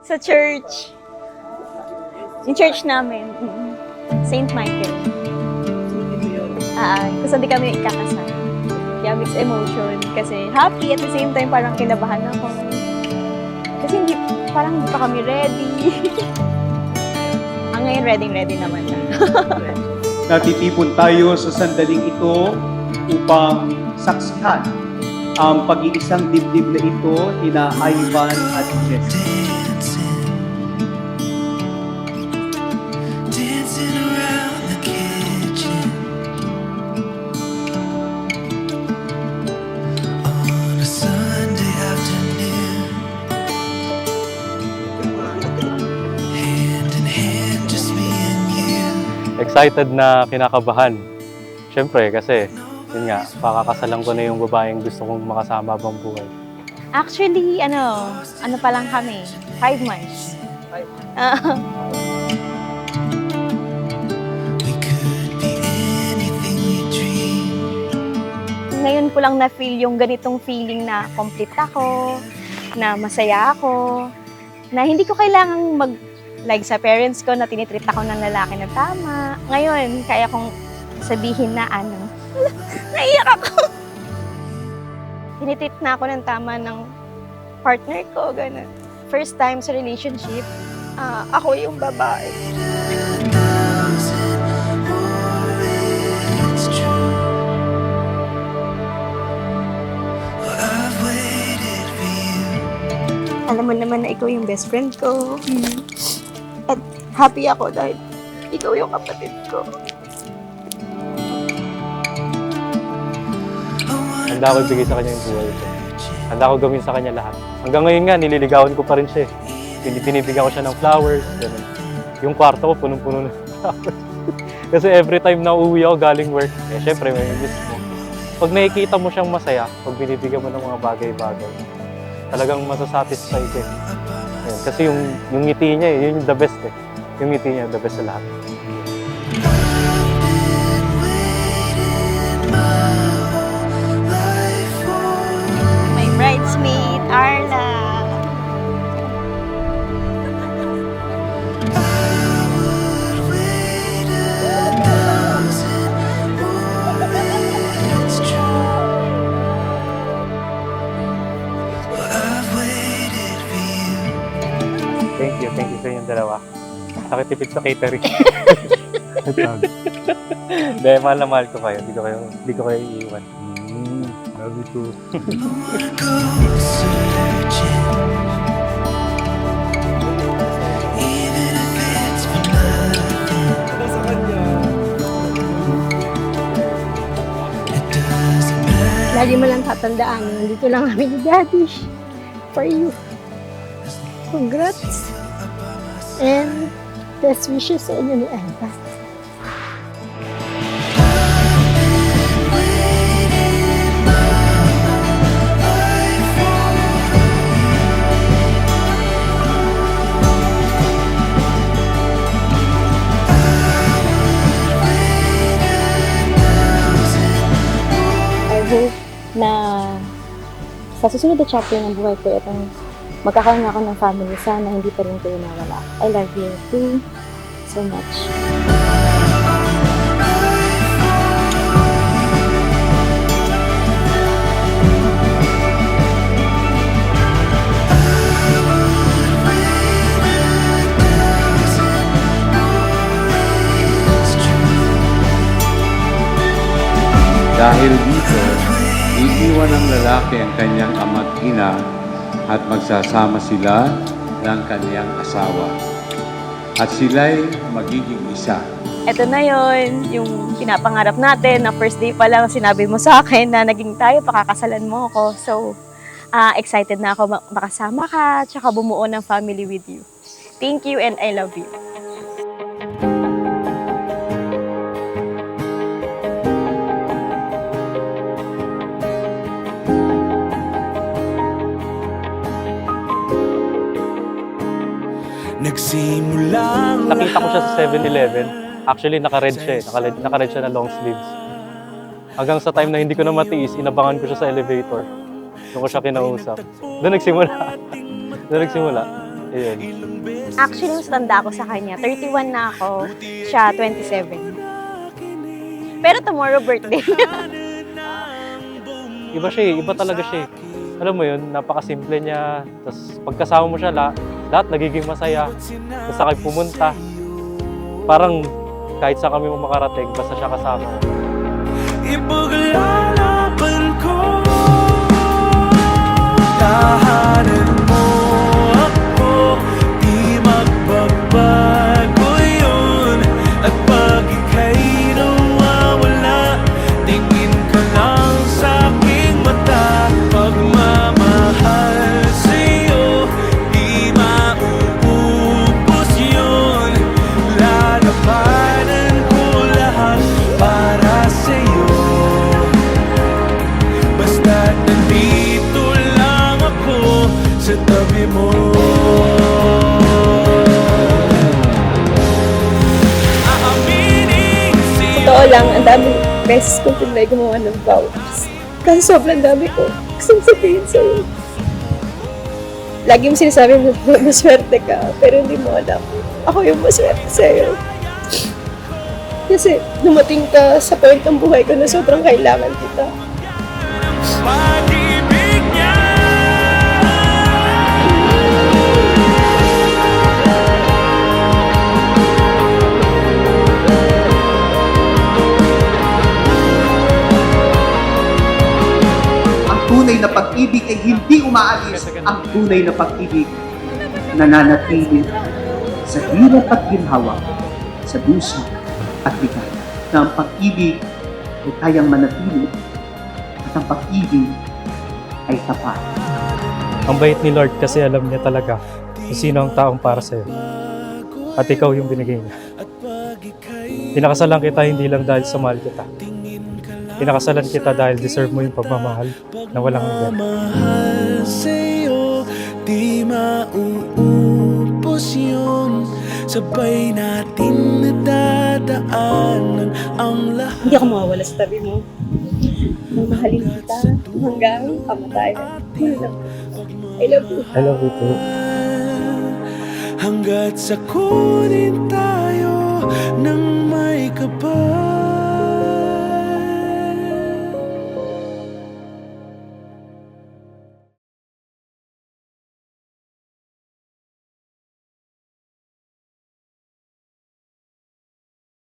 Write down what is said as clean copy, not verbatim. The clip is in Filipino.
Sa church. Yung church namin. Saint Michael. Kasi hindi kami ikakasal. Kaya mixed emotion. Kasi happy at the same time parang kinabahan ako. Kasi parang hindi pa kami ready. Ngayon ready naman na. Natitipon tayo sa sandaling ito upang saksihan ang pag-iisang dibdib na ito ina Ivan at Jessie. Excited na kinakabahan. Siyempre kasi, yun nga, pakakasalan ko na yung babaeng gusto kong makasama habang buhay. Actually, ano pa lang kami, 5 months. Ngayon ko lang na-feel yung ganitong feeling na complete ako, na masaya ako, na hindi ko kailangang like sa parents ko na tinitreat ako ng lalaki na tama. Ngayon, kaya kong sabihin na naiyak ako. Tinitreat na ako ng tama ng partner ko, gano'n. First time sa relationship, ako yung babae. Alam mo naman na ikaw yung best friend ko. At happy ako dahil ikaw yung kapatid ko. Handa ako ibigay sa kanya yung buhay ko. Handa ako gawin sa kanya lahat. Hanggang ngayon nga, nililigawan ko pa rin siya. Binibigyan ko siya ng flowers. Ganun. Yung kwarto ko, punong-puno ng flowers. Kasi every time na uuwi ako galing work, syempre may miss mo. Pag nakikita mo siyang masaya, pag binibigyan mo ng mga bagay-bagay, talagang masasatisfy ka. Ayun, kasi yung ngiti niya, yun yung the best eh. Yung ngiti niya, the best sa lahat. My bridesmaid, Arla. Thank you sa inyong dalawa. Nakitipid sa catering. Hindi, mahal na mahal ko kayo. Hindi ko kayo iiwan. Love you too. Lagi mo lang tatandaan, nandito lang kami ni Daddy for you. Congrats! And best wishes sa inyo ni Eva. I hope na sa susunod na chapter ng buhay ko, itong magkakaroon ako ng family. Sana hindi pa rin kayo nawala. I love you too so much. Dahil dito, iiwan ng lalaki ang kanyang ama't ina at magsasama sila ng kanyang asawa. At sila'y magiging isa. Ito na yon, yung pinapangarap natin na first day pa lang sinabi mo sa akin na naging tayo, pakakasalan mo ako. So, excited na ako makasama ka, tsaka bumuo ng family with you. Thank you and I love you. Nakita ko siya sa 7-Eleven. Actually, naka-red siya eh. Naka-red siya na long sleeves. Hanggang sa time na hindi ko na matiis, inabangan ko siya sa elevator. Doon ko siya kinausap. Doon nagsimula. Ayun. Actually, mas tanda ako sa kanya. 31 na ako, siya 27. Pero tomorrow birthday. Iba siya eh, iba talaga siya eh. Alam mo yun, napakasimple niya. Tapos pagkasama mo siya, lahat nagiging masaya. Basta kayo pumunta. Parang kahit saan kami makarating, basta siya kasama. Ipaglalaban ko, tahanan mo ako, di magbabago yun. At pag ika'y nawawala, tingin ka lang sa aking mata. Pagmamahal sa'yo, di mauubos yun. Lalabanan ko lahat para sa'yo. Basta't nandito lang ako sa tabi mo. Aaminin sa'yo. Totoo lang, ang daming beses kong tinry gumawa ng vows. Kasi sobrang dami ko gusto sabihin sa'yo. Lagi mo sinasabi mo, maswerte ka, pero hindi mo alam. Ako yung maswerte sa'yo. Kasi dumating ka sa point ng buhay ko na sobrang kailangan kita. Pag-ibig niya. Ang tunay na pag-ibig ay hindi umaalis. Ang tunay na pag-ibig nananatili sa hirap at ginhawa, sa dusa at bigat. Na ang pag-ibig ay kayang manatili at ang pag-ibig ay tapat. Ang bait ni Lord kasi alam niya talaga kung sino ang taong para sa'yo. At ikaw yung binigay niya. Pinakasalan kita hindi lang dahil sa mahal kita. Pinakasalan kita dahil deserve mo yung pagmamahal na walang hanggan. Mahal sa'yo, di mauubos yun. Sabay natin nadadaanan ang lahat. Hindi ako mawawala sa tabi mo. Mamahalin kita hanggang kamatayan. I love you. I love you too. Hanggat sa kunin tayo ng may kapal.